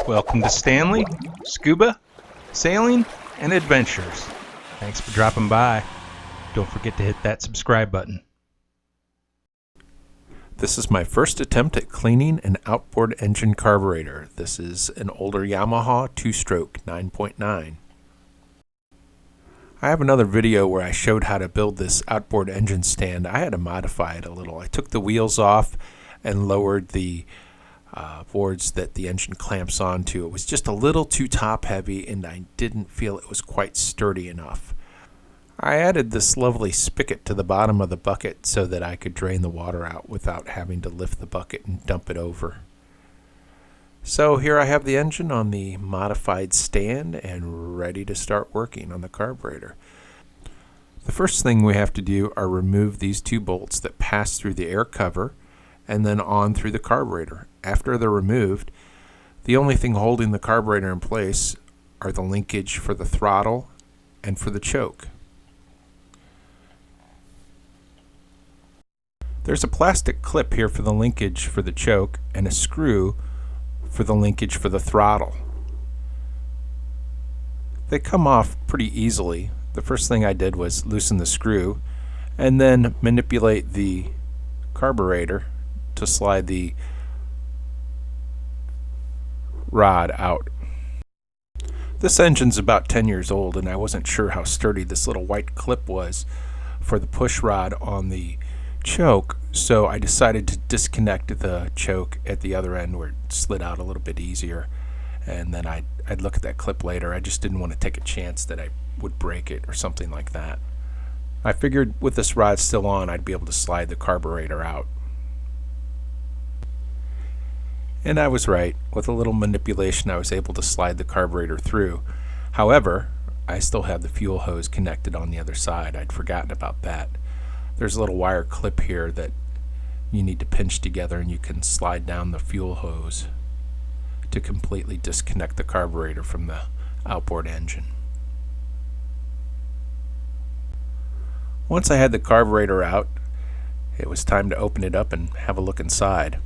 Welcome to Stanley, Scuba, Sailing, and Adventures. Thanks for dropping by. Don't forget to hit that subscribe button. This is my first attempt at cleaning an outboard engine carburetor. This is an older Yamaha 2-stroke 9.9. I have another video where I showed how to build this outboard engine stand. I had to modify it a little. I took the wheels off and lowered the boards that the engine clamps onto. It was just a little too top heavy and I didn't feel it was quite sturdy enough. I added this lovely spigot to the bottom of the bucket so that I could drain the water out without having to lift the bucket and dump it over. So here I have the engine on the modified stand and ready to start working on the carburetor. The first thing we have to do are remove these two bolts that pass through the air cover and then on through the carburetor. After they're removed, the only thing holding the carburetor in place are the linkage for the throttle and for the choke. There's a plastic clip here for the linkage for the choke and a screw for the linkage for the throttle. They come off pretty easily. The first thing I did was loosen the screw and then manipulate the carburetor to slide the rod out. This engine's about 10 years old and I wasn't sure how sturdy this little white clip was for the push rod on the choke, so I decided to disconnect the choke at the other end where it slid out a little bit easier, and then I'd look at that clip later. I just didn't want to take a chance that I would break it or something like that. I figured with this rod still on I'd be able to slide the carburetor out. And I was right. With a little manipulation I was able to slide the carburetor through. However, I still have the fuel hose connected on the other side. I'd forgotten about that. There's a little wire clip here that you need to pinch together and you can slide down the fuel hose to completely disconnect the carburetor from the outboard engine. Once I had the carburetor out, it was time to open it up and have a look inside.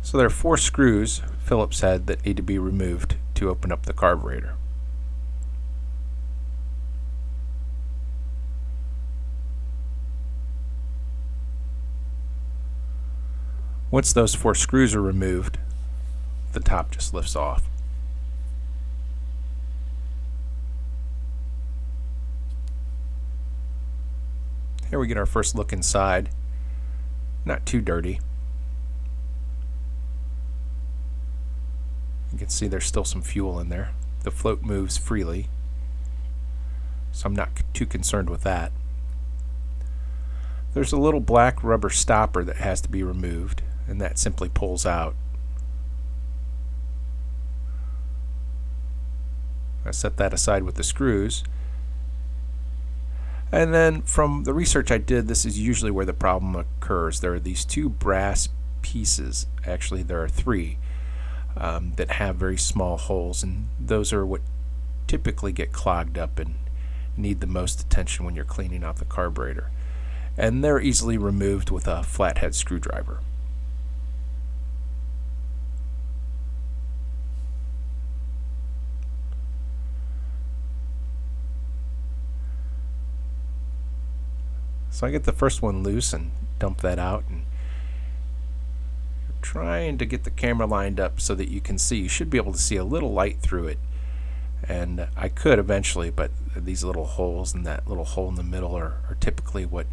So there are 4 screws Phillips head that need to be removed to open up the carburetor. Once those 4 screws are removed, the top just lifts off. Here we get our first look inside. Not too dirty. You can see there's still some fuel in there. The float moves freely, so I'm not too concerned with that. There's a little black rubber stopper that has to be removed, and that simply pulls out. I set that aside with the screws. And then from the research I did, this is usually where the problem occurs. There are these 2 brass pieces, actually there are 3, that have very small holes, and those are what typically get clogged up and need the most attention when you're cleaning out the carburetor. And they're easily removed with a flathead screwdriver. So I get the first one loose and dump that out, and trying to get the camera lined up so that you can see. You should be able to see a little light through it, and I could eventually, but these little holes and that little hole in the middle are typically what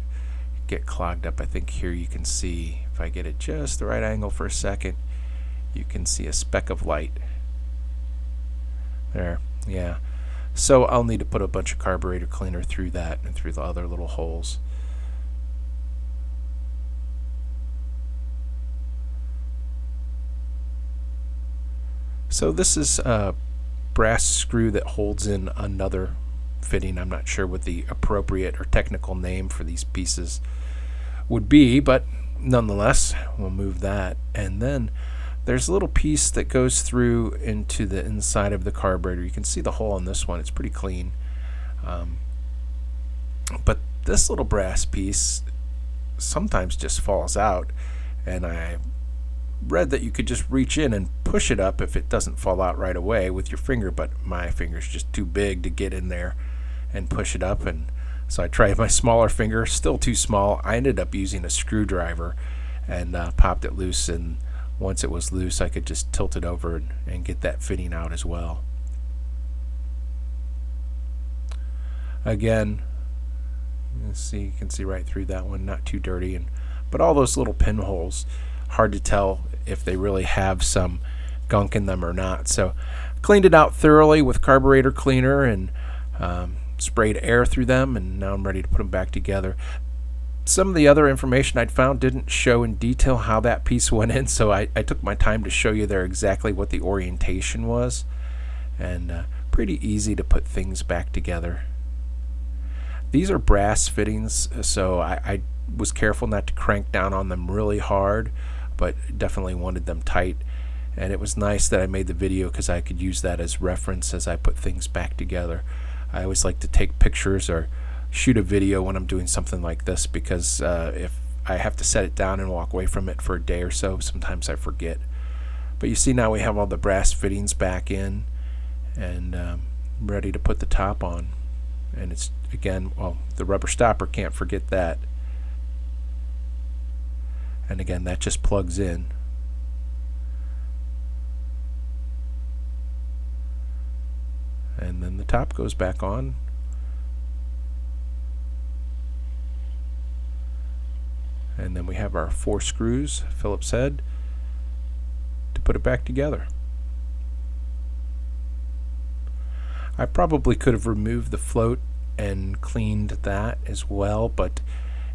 get clogged up. I think here you can see, if I get it just the right angle for a second, you can see a speck of light there. Yeah, so I'll need to put a bunch of carburetor cleaner through that and through the other little holes. So this is a brass screw that holds in another fitting. I'm not sure what the appropriate or technical name for these pieces would be, but nonetheless, we'll move that. And then there's a little piece that goes through into the inside of the carburetor. You can see the hole on this one. It's pretty clean. But this little brass piece sometimes just falls out, and I read that you could just reach in and push it up if it doesn't fall out right away with your finger, but my finger's just too big to get in there and push it up, and so I tried my smaller finger, still too small. I ended up using a screwdriver and popped it loose, and once it was loose I could just tilt it over and get that fitting out as well. Again, you can see right through that one, not too dirty, but all those little pinholes, hard to tell if they really have some gunk in them or not. So cleaned it out thoroughly with carburetor cleaner and sprayed air through them, and now I'm ready to put them back together. Some of the other information I'd found didn't show in detail how that piece went in, so I took my time to show you there exactly what the orientation was, and pretty easy to put things back together. These are brass fittings, so I was careful not to crank down on them really hard, but definitely wanted them tight. And it was nice that I made the video because I could use that as reference as I put things back together. I always like to take pictures or shoot a video when I'm doing something like this, because if I have to set it down and walk away from it for a day or so, sometimes I forget. But you see, now we have all the brass fittings back in and ready to put the top on. And it's, again, well, the rubber stopper, can't forget that. And again, that just plugs in. And then the top goes back on. And then we have our 4 screws, Phillips head, to put it back together. I probably could have removed the float and cleaned that as well, but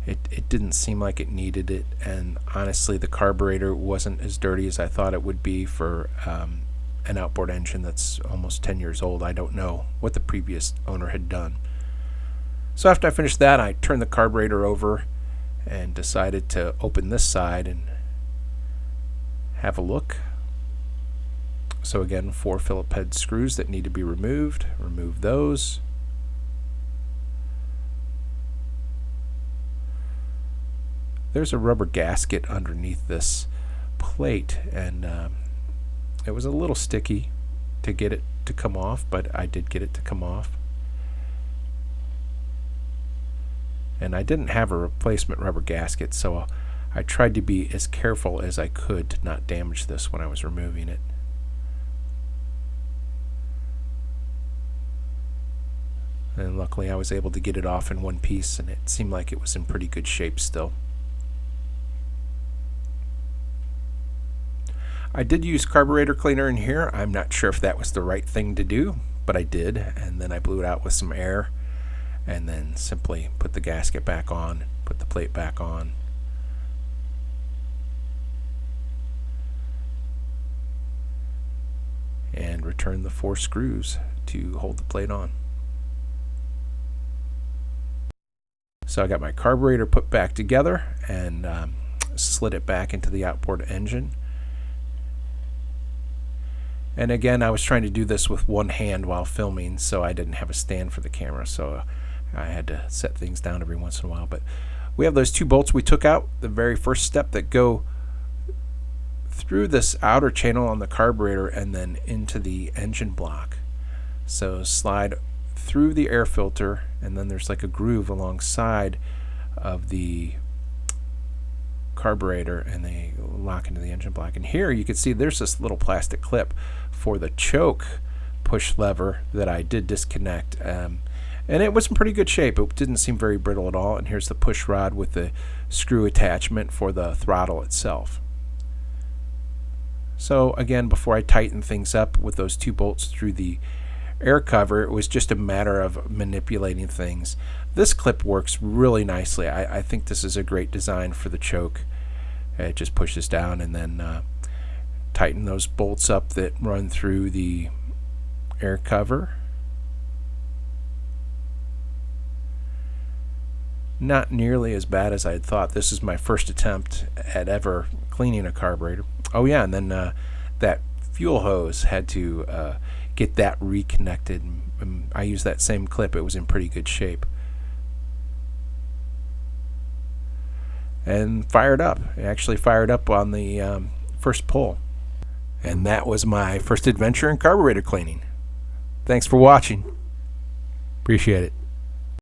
it didn't seem like it needed it, and honestly the carburetor wasn't as dirty as I thought it would be for an outboard engine that's almost 10 years old. I don't know what the previous owner had done. So after I finished that, I turned the carburetor over and decided to open this side and have a look. So again, 4 Phillips head screws that need to be removed. Remove those. There's a rubber gasket underneath this plate, and it was a little sticky to get it to come off, but I did get it to come off. And I didn't have a replacement rubber gasket, so I tried to be as careful as I could to not damage this when I was removing it. And luckily I was able to get it off in one piece, and it seemed like it was in pretty good shape still. I did use carburetor cleaner in here. I'm not sure if that was the right thing to do, but I did, and then I blew it out with some air and then simply put the gasket back on, put the plate back on. And return the 4 screws to hold the plate on. So I got my carburetor put back together and slid it back into the outboard engine. And again, I was trying to do this with one hand while filming, so I didn't have a stand for the camera, so I had to set things down every once in a while. But we have those 2 bolts we took out, the very first step, that go through this outer channel on the carburetor and then into the engine block. So slide through the air filter, and then there's like a groove alongside of the carburetor, and they lock into the engine block. And here you can see there's this little plastic clip for the choke push lever that I did disconnect, and it was in pretty good shape. It didn't seem very brittle at all. And here's the push rod with the screw attachment for the throttle itself. So again, before I tighten things up with those 2 bolts through the air cover, it was just a matter of manipulating things. This clip works really nicely. I think this is a great design for the choke. It just pushes down, and then tighten those bolts up that run through the air cover. Not nearly as bad as I had thought. This is my first attempt at ever cleaning a carburetor. Oh yeah, and then that fuel hose, had to get that reconnected. I used that same clip. It was in pretty good shape. And fired up. It actually fired up on the first pull. And that was my first adventure in carburetor cleaning. Thanks for watching. Appreciate it.